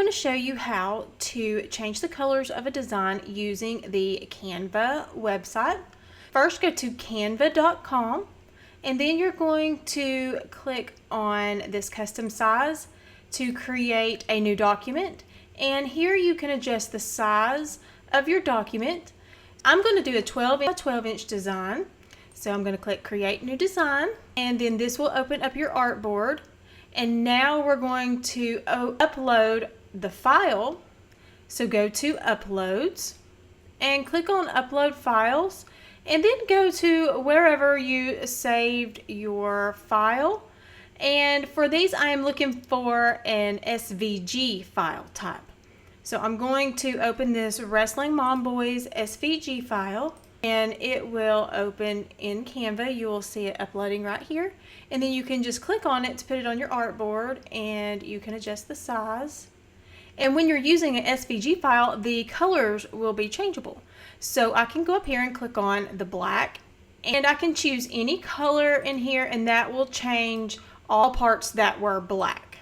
to show you how to change the colors of a design using the Canva website. First, go to canva.com, and then you're going to click on this custom size to create a new document. And here you can adjust the size of your document. I'm going to do a 12 by 12 inch design. So I'm going to click create new design, and then this will open up your artboard. And now we're going to upload the file. So go to uploads and click on upload files, and then go to wherever you saved your file. And for these, I am looking for an SVG file type. So I'm going to open this Wrestling Mom Boys SVG file, and it will open in Canva. You will see it uploading right here, and then you can just click on it to put it on your artboard, and you can adjust the size. And when you're using an SVG file, the colors will be changeable. So I can go up here and click on the black, and I can choose any color in here, and that will change all parts that were black.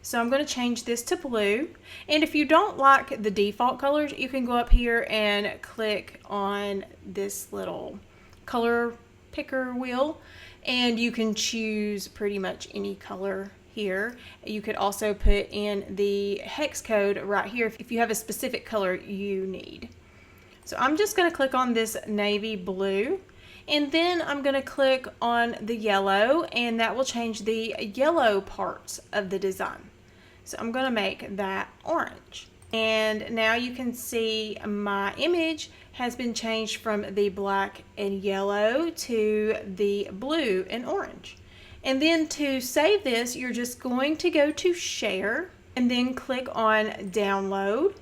So I'm going to change this to blue, and if you don't like the default colors, you can go up here and click on this little color picker wheel, and you can choose pretty much any color here. You could also put in the hex code right here if you have a specific color you need. So I'm just going to click on this navy blue, and then I'm going to click on the yellow, and that will change the yellow parts of the design. So I'm going to make that orange. And now you can see my image has been changed from the black and yellow to the blue and orange. And then to save this, you're just going to go to share and then click on download.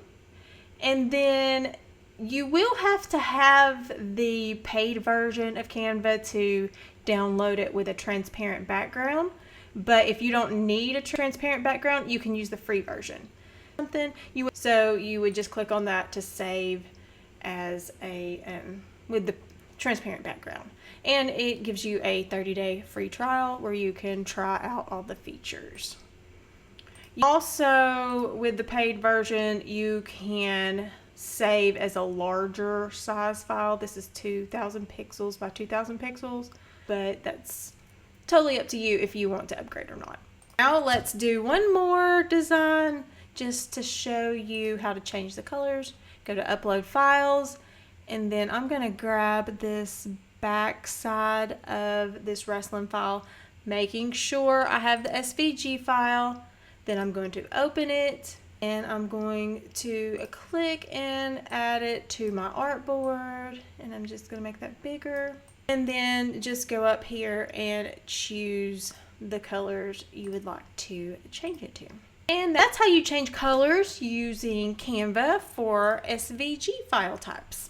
And then you will have to have the paid version of Canva to download it with a transparent background. But if you don't need a transparent background, you can use the free version. So you would just click on that to save as a with the transparent background. And it gives you a 30-day free trial where you can try out all the features. Also, with the paid version, you can save as a larger size file. This is 2000 pixels by 2000 pixels, but that's totally up to you if you want to upgrade or not. Now let's do one more design just to show you how to change the colors. Go to upload files, and then I'm going to grab this back side of this wrestling file, making sure I have the SVG file. Then I'm going to open it, and I'm going to click and add it to my artboard, and I'm just going to make that bigger. And then just go up here and choose the colors you would like to change it to. And that's how you change colors using Canva for SVG file types.